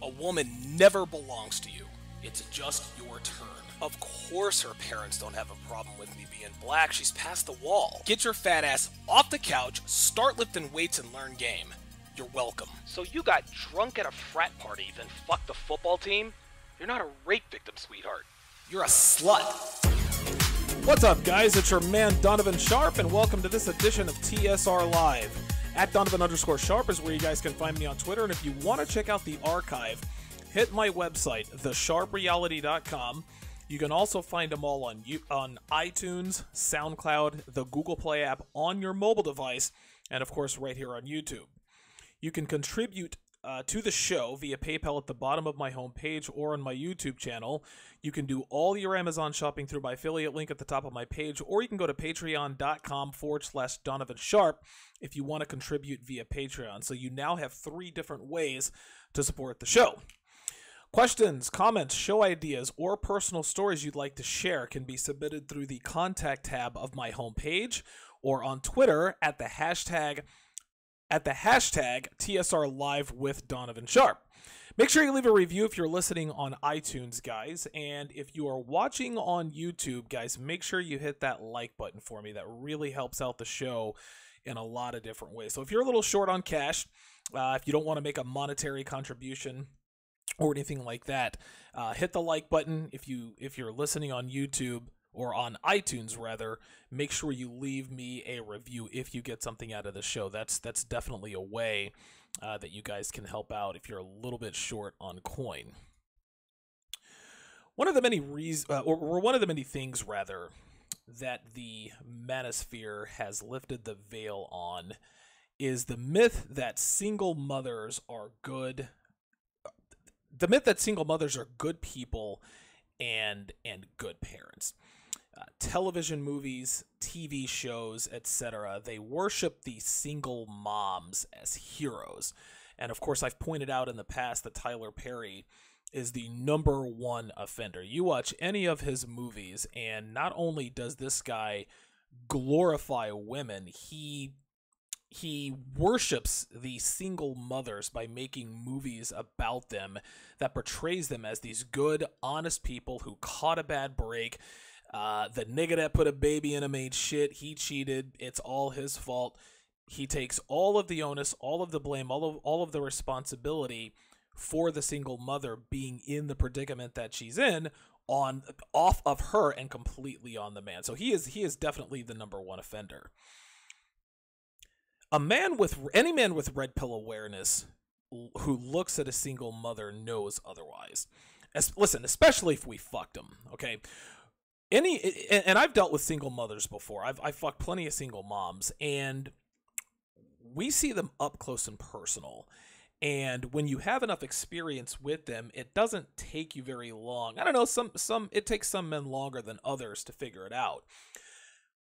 A woman never belongs to you. It's just your turn. Of course her parents don't have a problem with me being black. She's past the wall. Get your fat ass off the couch, start lifting weights, and learn game. You're welcome. So you got drunk at a frat party, then fucked the football team? You're not a rape victim, sweetheart. You're a slut. What's up, guys? It's your man, Donovan Sharp, and welcome to this edition of TSR Live. At Donovan_Sharp is where you guys can find me on Twitter, and if you want to check out the archive, hit my website, thesharpreality.com. You can also find them all on iTunes, SoundCloud, the Google Play app on your mobile device, and of course right here on YouTube. You can contribute to the show via PayPal at the bottom of my homepage or on my YouTube channel. You can do all your Amazon shopping through my affiliate link at the top of my page, or you can go to patreon.com/Donovan Sharp if you want to contribute via Patreon. So you now have 3 different ways to support the show. Questions, comments, show ideas, or personal stories you'd like to share can be submitted through the contact tab of my homepage or on Twitter at the hashtag TSR Live with Donovan Sharp. Make sure you leave a review if you're listening on iTunes, guys. And if you are watching on YouTube, guys, make sure you hit that like button for me. That really helps out the show in a lot of different ways. So if you're a little short on cash, if you don't want to make a monetary contribution or anything like that, hit the like button. If you're listening on YouTube or on iTunes, rather, make sure you leave me a review if you get something out of the show. That's definitely a way that you guys can help out if you're a little bit short on coin. One of the many one of the many things, rather, that the manosphere has lifted the veil on is the myth that single mothers are good. The myth that single mothers are good people and good parents. Television movies, TV shows, etc., they worship the single moms as heroes. And of course, I've pointed out in the past that Tyler Perry is the #1 offender. You watch any of his movies, and not only does this guy glorify women, he worships the single mothers by making movies about them that portrays them as these good, honest people who caught a bad break. The nigga that put a baby in him ain't shit. He cheated. It's all his fault. He takes all of the onus, all of the blame, all of the responsibility for the single mother being in the predicament that she's in off of her and completely on the man. So he is definitely the #1 offender. Any man with red pill awareness who looks at a single mother knows otherwise. Listen, especially if we fucked them, okay? And I've dealt with single mothers before. I've fucked plenty of single moms, and we see them up close and personal. And when you have enough experience with them, it doesn't take you very long. I don't know, it takes some men longer than others to figure it out.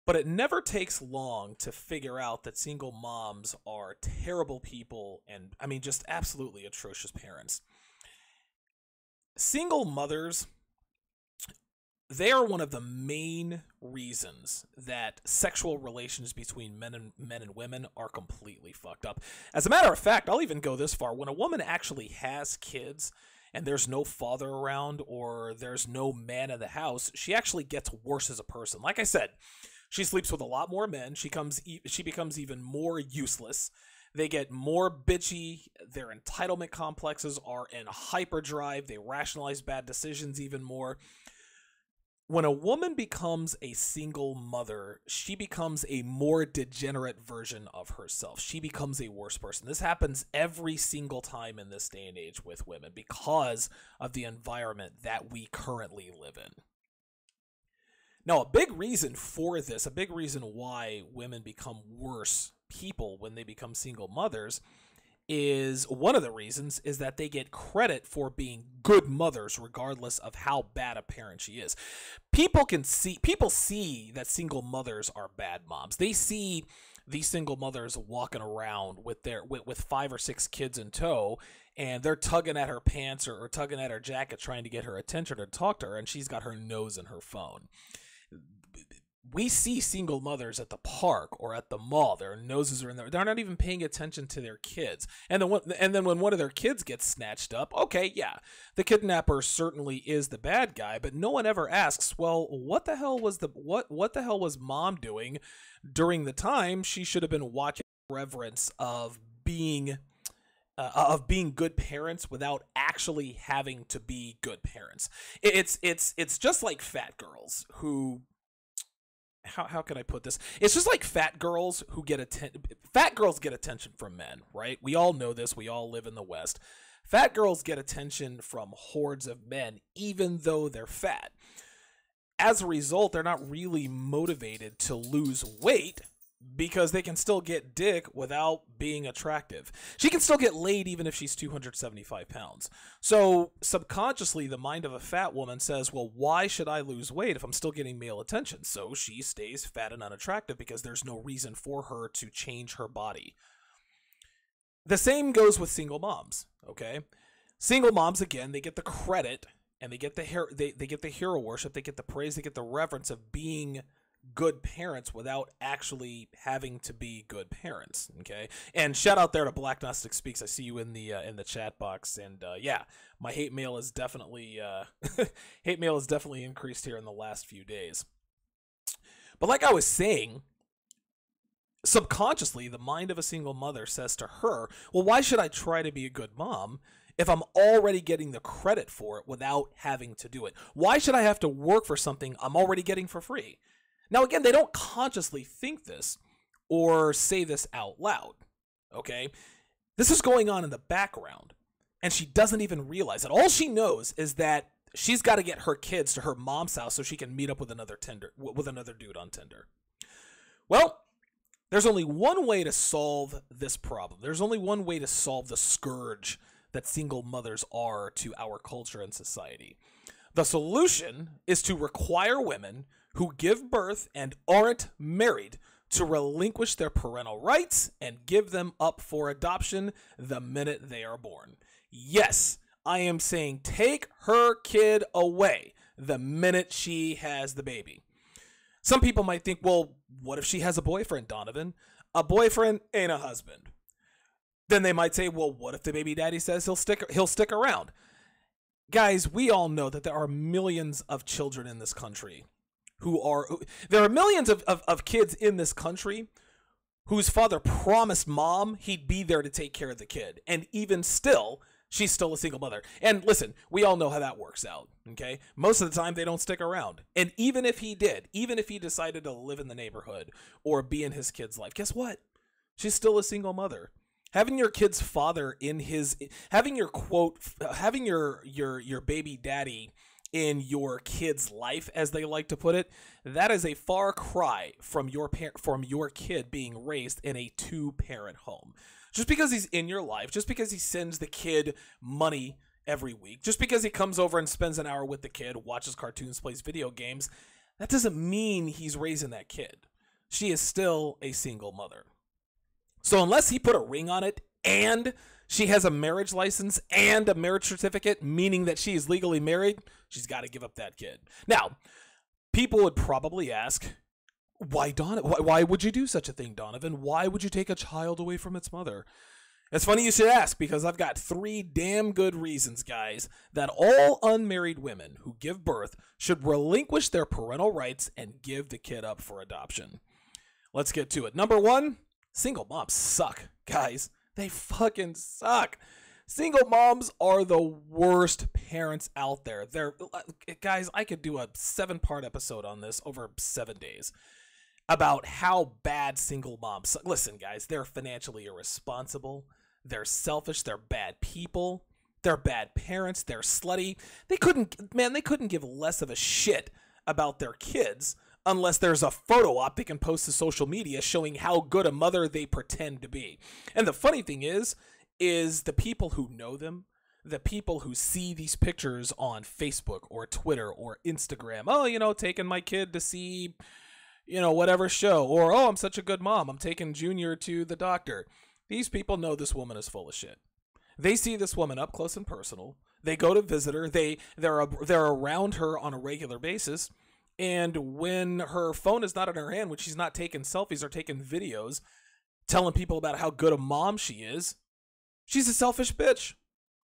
But it never takes long to figure out that single moms are terrible people and, I mean, just absolutely atrocious parents. Single mothers, they are one of the main reasons that sexual relations between men and women are completely fucked up. As a matter of fact, I'll even go this far. When a woman actually has kids and there's no father around or there's no man in the house, she actually gets worse as a person. Like I said, she sleeps with a lot more men. She becomes even more useless. They get more bitchy. Their entitlement complexes are in hyperdrive. They rationalize bad decisions even more. When a woman becomes a single mother, she becomes a more degenerate version of herself. She becomes a worse person. This happens every single time in this day and age with women because of the environment that we currently live in. Now, a big reason for this, a big reason why women become worse people when they become single mothers one of the reasons is that they get credit for being good mothers regardless of how bad a parent she is. People see that single mothers are bad moms. They see these single mothers walking around with 5 or 6 kids in tow, and they're tugging at her pants or tugging at her jacket trying to get her attention or talk to her, and she's got her nose in her phone. we see single mothers at the park or at the mall. Their noses are in there. They're not even paying attention to their kids. And then when one of their kids gets snatched up, okay, yeah, the kidnapper certainly is the bad guy, but no one ever asks, well, what the hell was mom doing during the time she should have been watching reverence of being good parents without actually having to be good parents. It's just like fat girls who, how can I put this? It's just like fat girls who fat girls get attention from men, right? We all know this. We all live in the West. Fat girls get attention from hordes of men, even though they're fat. As a result, they're not really motivated to lose weight because they can still get dick without being attractive. She can still get laid even if she's 275 pounds. So subconsciously, the mind of a fat woman says, well, why should I lose weight if I'm still getting male attention? So she stays fat and unattractive because there's no reason for her to change her body. The same goes with single moms, okay? Single moms, again, they get the credit and they get the hero worship, they get the praise, they get the reverence of being good parents without actually having to be good parents. Okay, and shout out there to Black Gnostic Speaks. I see you in the chat box, and yeah, my hate mail is definitely increased here in the last few days. But like I was saying, subconsciously, the mind of a single mother says to her, well, why should I try to be a good mom if I'm already getting the credit for it without having to do it? Why should I have to work for something I'm already getting for free? Now, again, they don't consciously think this or say this out loud, okay? This is going on in the background, and she doesn't even realize it. All she knows is that she's got to get her kids to her mom's house so she can meet up with another dude on Tinder. Well, there's only one way to solve this problem. There's only one way to solve the scourge that single mothers are to our culture and society. The solution is to require women who give birth and aren't married to relinquish their parental rights and give them up for adoption the minute they are born. Yes, I am saying take her kid away the minute she has the baby. Some people might think, well, what if she has a boyfriend, Donovan? A boyfriend ain't a husband. Then they might say, well, what if the baby daddy says he'll stick around? Guys, we all know that there are millions of children in this country there are millions of kids in this country whose father promised mom he'd be there to take care of the kid. And even still, she's still a single mother. And listen, we all know how that works out, okay? Most of the time, they don't stick around. And even if he decided to live in the neighborhood or be in his kid's life, guess what? She's still a single mother. Having your kid's father having your baby daddy in your kid's life, as they like to put it, that is a far cry from your kid being raised in a two-parent home. Just because he's in your life, just because he sends the kid money every week, just because he comes over and spends an hour with the kid, watches cartoons, plays video games, that doesn't mean he's raising that kid. She is still a single mother. So unless he put a ring on it and she has a marriage license and a marriage certificate, meaning that she is legally married, she's got to give up that kid. Now, people would probably ask, why would you do such a thing, Donovan? Why would you take a child away from its mother? It's funny you should ask, because I've got 3 damn good reasons, guys, that all unmarried women who give birth should relinquish their parental rights and give the kid up for adoption. Let's get to it. Number 1, single moms suck, guys. They fucking suck. Single moms are the worst parents out there. Guys, I could do a 7-part episode on this over 7 days about how bad single moms suck. Listen, guys, they're financially irresponsible. They're selfish. They're bad people. They're bad parents. They're slutty. They couldn't give less of a shit about their kids unless there's a photo op they can post to social media showing how good a mother they pretend to be. And the funny thing is the people who know them, the people who see these pictures on Facebook or Twitter or Instagram, oh, taking my kid to see, whatever show, or, oh, I'm such a good mom, I'm taking Junior to the doctor. These people know this woman is full of shit. They see this woman up close and personal. They go to visit her. They're around her on a regular basis. And when her phone is not in her hand, when she's not taking selfies or taking videos, telling people about how good a mom she is, she's a selfish bitch.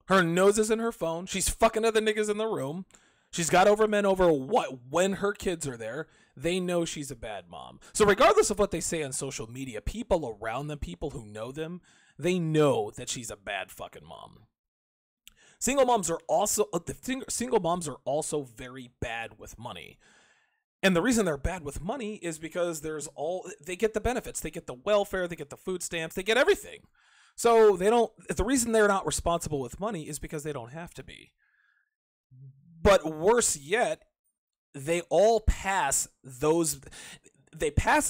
Her nose is in her phone. She's fucking other niggas in the room. She's got over men over what? When her kids are there, they know she's a bad mom. So regardless of what they say on social media, people around them, people who know them, they know that she's a bad fucking mom. Single moms are also very bad with money. And the reason they're bad with money is because they get the benefits, they get the welfare, they get the food stamps, they get everything. So the reason they're not responsible with money is because they don't have to be. But worse yet, they pass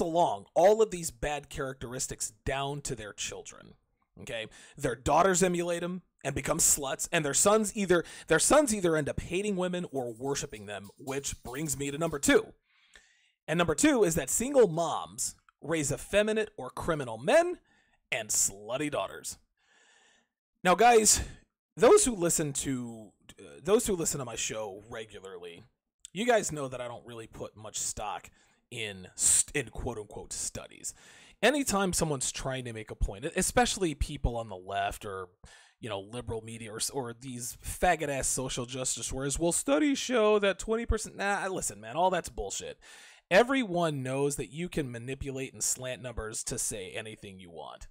along all of these bad characteristics down to their children. Okay? Their daughters emulate them and become sluts, and their sons either end up hating women or worshiping them, which brings me to number 2. And number 2 is that single moms raise effeminate or criminal men and slutty daughters. Now, guys, those who listen to my show regularly, you guys know that I don't really put much stock in quote unquote studies. Anytime someone's trying to make a point, especially people on the left or liberal media or these faggot ass social justice warriors, well, studies show that 20%. Nah, listen, man, all that's bullshit. Everyone knows that you can manipulate and slant numbers to say anything you want.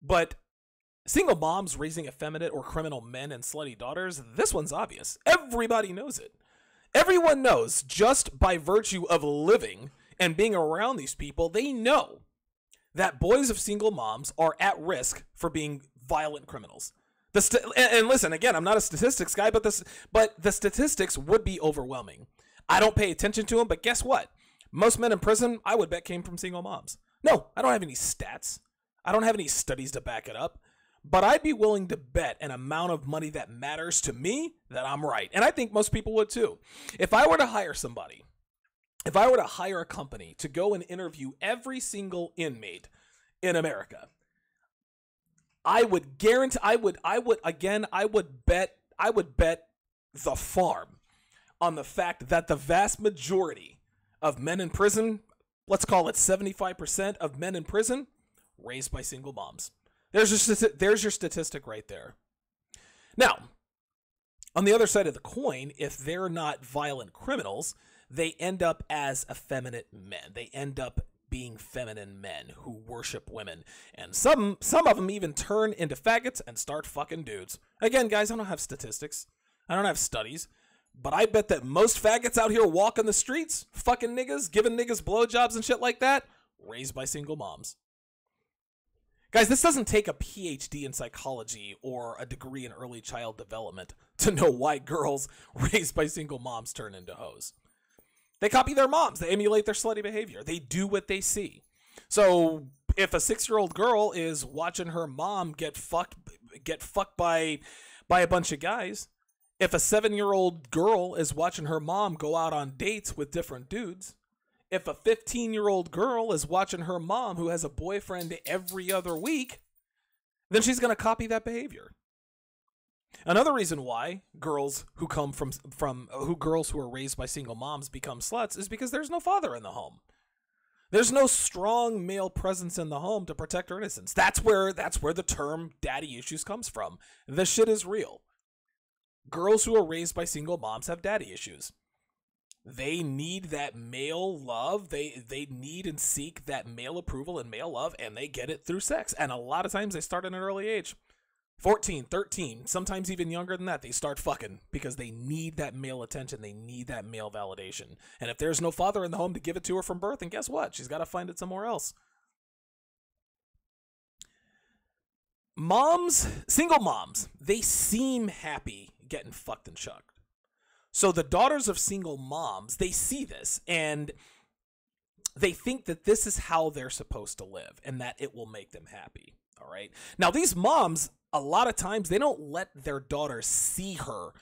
But single moms raising effeminate or criminal men and slutty daughters, this one's obvious. Everybody knows it. Everyone knows just by virtue of living and being around these people, they know that boys of single moms are at risk for being violent criminals. And listen, again, I'm not a statistics guy, but the statistics would be overwhelming. I don't pay attention to them, but guess what? Most men in prison, I would bet, came from single moms. No, I don't have any stats. I don't have any studies to back it up. But I'd be willing to bet an amount of money that matters to me that I'm right. And I think most people would too. If I were to hire a company to go and interview every single inmate in America, I would guarantee, I would bet the farm on the fact that the vast majority of men in prison, let's call it 75% of men in prison, raised by single moms. There's your statistic right there. Now, on the other side of the coin, if they're not violent criminals, they end up as effeminate men. They end up being feminine men who worship women. And some of them even turn into faggots and start fucking dudes. Again, guys, I don't have statistics. I don't have studies. But I bet that most faggots out here walking the streets, fucking niggas, giving niggas blowjobs and shit like that, raised by single moms. Guys, this doesn't take a PhD in psychology or a degree in early child development to know why girls raised by single moms turn into hoes. They copy their moms. They emulate their slutty behavior. They do what they see. So if a 6-year-old girl is watching her mom get fucked by a bunch of guys, if a 7-year-old girl is watching her mom go out on dates with different dudes, if a 15-year-old girl is watching her mom who has a boyfriend every other week, then she's going to copy that behavior. Another reason why girls who come girls who are raised by single moms become sluts is because there's no father in the home. There's no strong male presence in the home to protect her innocence. That's where the term daddy issues comes from. This shit is real. Girls who are raised by single moms have daddy issues. They need that male love. They need and seek that male approval and male love, and they get it through sex. And a lot of times they start at an early age. 14, 13, sometimes even younger than that, they start fucking because they need that male attention. They need that male validation. And if there's no father in the home to give it to her from birth, then guess what? She's got to find it somewhere else. Single moms, they seem happy getting fucked and chucked. So the daughters of single moms, they see this and they think that this is how they're supposed to live and that it will make them happy. All right. Now, these moms, a lot of times, they don't let their daughters see her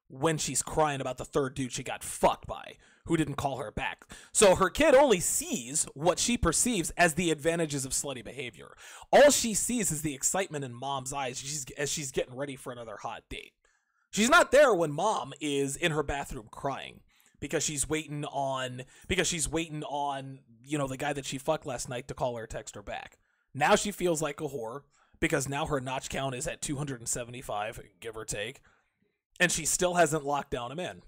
when she's crying about the third dude she got fucked by, who didn't call her back. So her kid only sees what she perceives as the advantages of slutty behavior. All she sees is the excitement in mom's eyes as she's getting ready for another hot date. She's not there when mom is in her bathroom crying. because she's waiting on the guy that she fucked last night to call her or text her back. Now she feels like a whore because now her notch count is at 275, give or take, and she still hasn't locked down a man.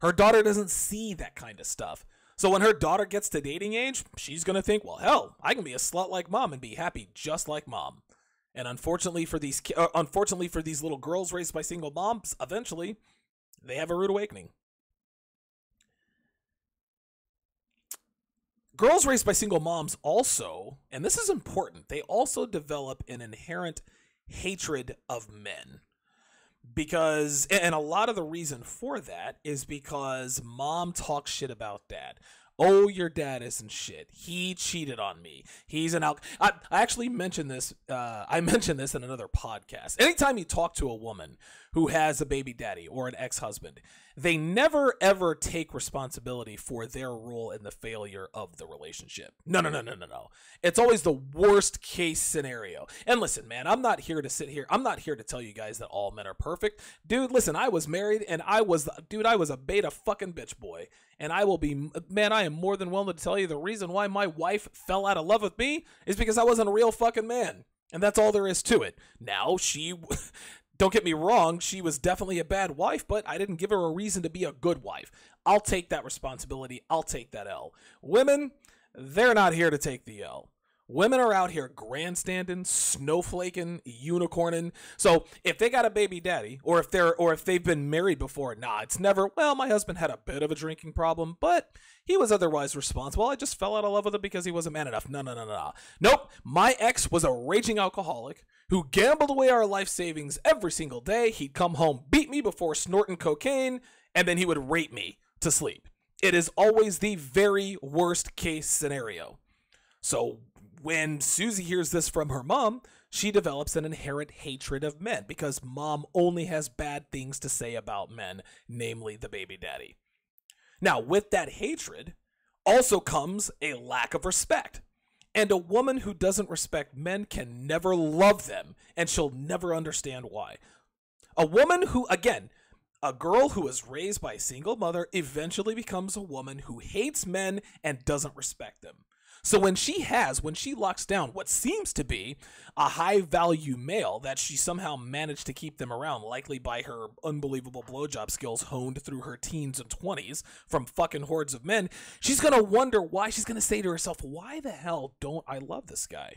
Her daughter doesn't see that kind of stuff. So when her daughter gets to dating age, she's going to think, well, hell, I can be a slut like mom and be happy just like mom. And unfortunately for these little girls raised by single moms, eventually they have a rude awakening. Girls raised by single moms also, and this is important, they also develop an inherent hatred of men. Because, and a lot of the reason for that is because mom talks shit about dad. Oh, your dad isn't shit. He cheated on me. He's an I actually mentioned this. I mentioned this in another podcast. Anytime you talk to a woman who has a baby daddy or an ex-husband, they never ever take responsibility for their role in the failure of the relationship. No. It's always the worst case scenario. And listen, man, I'm not here to tell you guys that all men are perfect. Dude, listen, I was married and I was a beta fucking bitch boy. And I am more than willing to tell you the reason why my wife fell out of love with me is because I wasn't a real fucking man. And that's all there is to it. Now, don't get me wrong, she was definitely a bad wife, but I didn't give her a reason to be a good wife. I'll take that responsibility. I'll take that L. Women, they're not here to take the L. Women are out here grandstanding, snowflaking, unicorning. So if they got a baby daddy, or if they've been married before, it's never, well, my husband had a bit of a drinking problem, but he was otherwise responsible. I just fell out of love with him because he wasn't man enough. No. Nope. My ex was a raging alcoholic who gambled away our life savings every single day. He'd come home, beat me before snorting cocaine, and then he would rape me to sleep. It is always the very worst case scenario. So when Susie hears this from her mom, she develops an inherent hatred of men because mom only has bad things to say about men, namely the baby daddy. Now, with that hatred also comes a lack of respect. And a woman who doesn't respect men can never love them, and she'll never understand why. A woman who, again, a girl who is raised by a single mother eventually becomes a woman who hates men and doesn't respect them. So when she locks down what seems to be a high-value male that she somehow managed to keep them around, likely by her unbelievable blowjob skills honed through her teens and 20s from fucking hordes of men, she's going to wonder why. She's going to say to herself, why the hell don't I love this guy?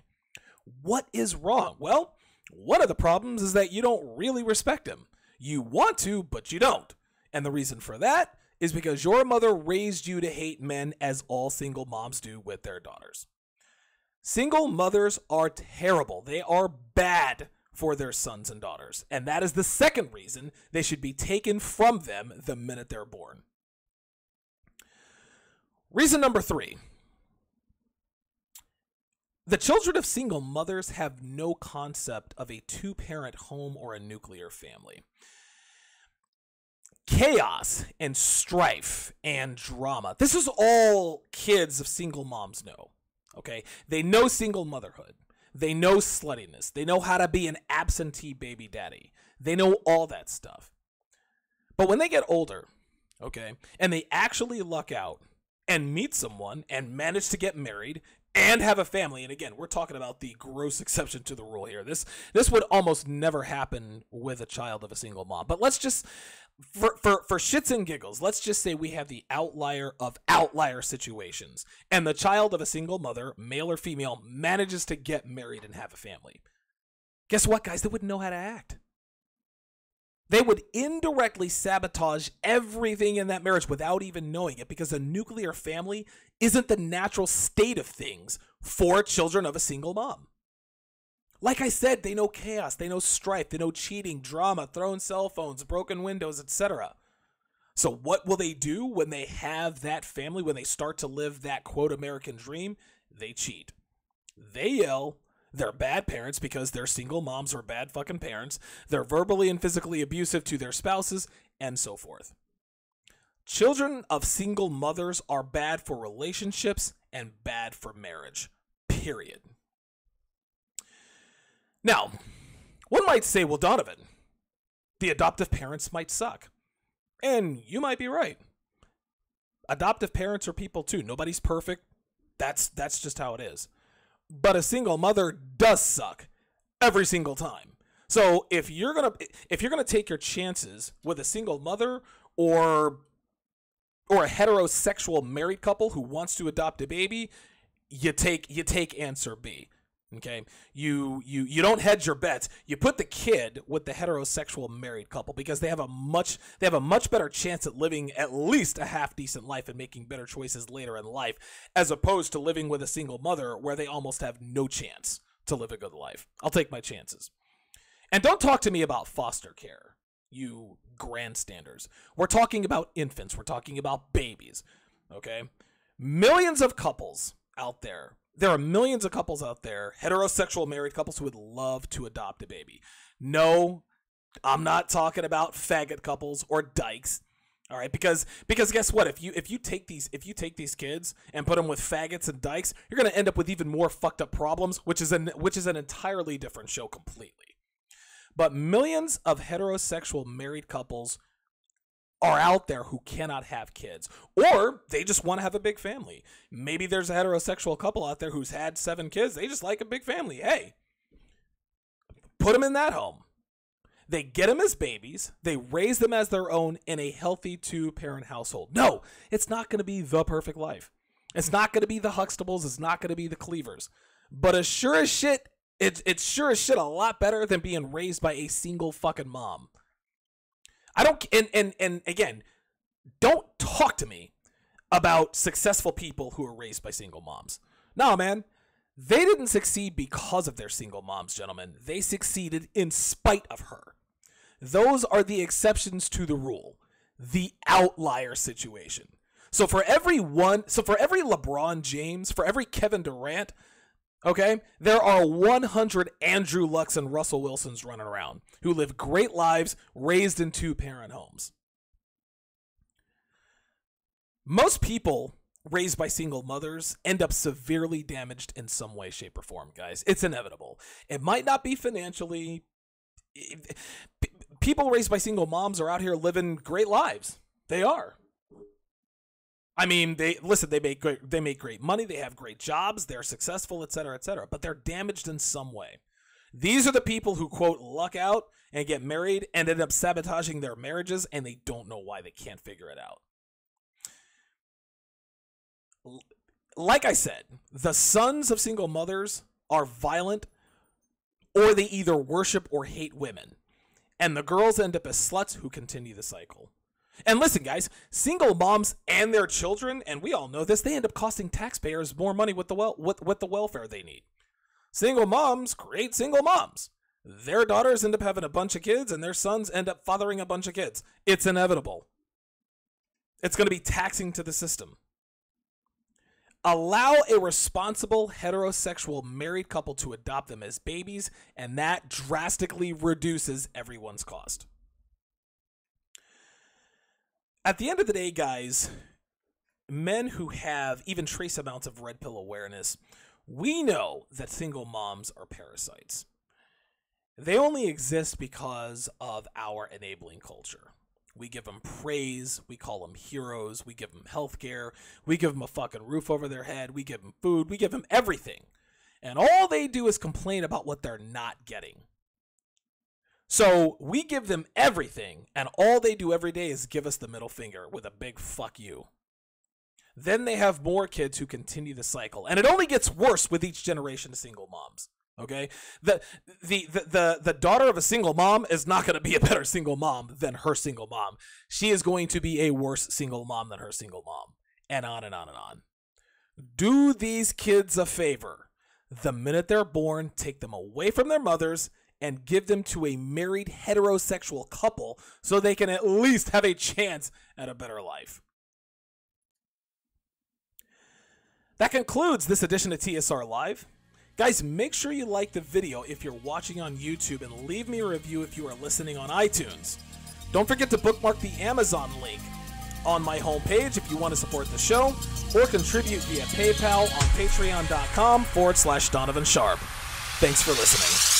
What is wrong? Well, one of the problems is that you don't really respect him. You want to, but you don't. And the reason for that is because your mother raised you to hate men, as all single moms do with their daughters. Single mothers are terrible. They are bad for their sons and daughters. And that is the second reason they should be taken from them the minute they're born. Reason number 3. The children of single mothers have no concept of a two-parent home or a nuclear family. Chaos and strife and drama. This is all kids of single moms know, okay? They know single motherhood. They know sluttiness. They know how to be an absentee baby daddy. They know all that stuff. But when they get older, okay, and they actually luck out and meet someone and manage to get married and have a family, and again, we're talking about the gross exception to the rule here. This would almost never happen with a child of a single mom. But let's just, for shits and giggles, let's just say we have the outlier of outlier situations, and the child of a single mother, male or female, manages to get married and have a family. Guess what, guys? They wouldn't know how to act. They would indirectly sabotage everything in that marriage without even knowing it, because a nuclear family isn't the natural state of things for children of a single mom. Like I said, they know chaos, they know strife, they know cheating, drama, thrown cell phones, broken windows, etc. So what will they do when they have that family, when they start to live that quote American dream? They cheat. They yell. They're bad parents because their single moms are bad fucking parents. They're verbally and physically abusive to their spouses, and so forth. Children of single mothers are bad for relationships and bad for marriage. Period. Now, one might say, well, Donovan, the adoptive parents might suck. And you might be right. Adoptive parents are people too. Nobody's perfect. That's just how it is. But a single mother does suck every single time. So if you're gonna take your chances with a single mother or a heterosexual married couple who wants to adopt a baby, you take answer B. Okay, you don't hedge your bets. You put the kid with the heterosexual married couple because they have a much better chance at living at least a half decent life and making better choices later in life, as opposed to living with a single mother where they almost have no chance to live a good life. I'll take my chances. And don't talk to me about foster care, you grandstanders. We're talking about infants. We're talking about babies. Okay, millions of couples out there. There are millions of couples out there, heterosexual married couples who would love to adopt a baby. No, I'm not talking about faggot couples or dykes. All right, because guess what? If you take these kids and put them with faggots and dykes, you're going to end up with even more fucked up problems, which is an entirely different show completely. But millions of heterosexual married couples are out there who cannot have kids, or they just want to have a big family. Maybe there's a heterosexual couple out there who's had 7 kids. They just like a big family. Hey, put them in that home. They get them as babies. They raise them as their own in a healthy 2-parent household. No, it's not going to be the perfect life. It's not going to be the Huxtables. It's not going to be the Cleavers. But as sure as shit, it's sure as shit a lot better than being raised by a single fucking mom. I don't, and again, don't talk to me about successful people who are raised by single moms. No, man, they didn't succeed because of their single moms, gentlemen. They succeeded in spite of her. Those are the exceptions to the rule, the outlier situation. So for every LeBron James, for every Kevin Durant, okay, there are 100 Andrew Lucks and Russell Wilsons running around who live great lives raised in 2-parent homes. Most people raised by single mothers end up severely damaged in some way, shape, or form, guys. It's inevitable. It might not be financially. People raised by single moms are out here living great lives. They are. I mean, they make great money, they have great jobs, they're successful, etc., but they're damaged in some way. These are the people who, quote, luck out and get married and end up sabotaging their marriages, and they don't know why. They can't figure it out. Like I said, the sons of single mothers are violent, or they either worship or hate women, and the girls end up as sluts who continue the cycle. And listen, guys, single moms and their children, and we all know this, they end up costing taxpayers more money with the welfare they need. Single moms create single moms. Their daughters end up having a bunch of kids, and their sons end up fathering a bunch of kids. It's inevitable. It's going to be taxing to the system. Allow a responsible heterosexual married couple to adopt them as babies, and that drastically reduces everyone's cost. At the end of the day, guys, men who have even trace amounts of red pill awareness, we know that single moms are parasites. They only exist because of our enabling culture. We give them praise, we call them heroes, we give them healthcare, we give them a fucking roof over their head, we give them food, we give them everything. And all they do is complain about what they're not getting. So we give them everything, and all they do every day is give us the middle finger with a big fuck you. Then they have more kids who continue the cycle, and it only gets worse with each generation of single moms. Okay, the daughter of a single mom is not going to be a better single mom than her single mom. She is going to be a worse single mom than her single mom, and on and on and on. Do these kids a favor. The minute they're born, take them away from their mothers and give them to a married heterosexual couple so they can at least have a chance at a better life. That concludes this edition of TSR Live. Guys, make sure you like the video if you're watching on YouTube and leave me a review if you are listening on iTunes. Don't forget to bookmark the Amazon link on my homepage if you want to support the show, or contribute via PayPal on patreon.com/Donovan Sharp. Thanks for listening.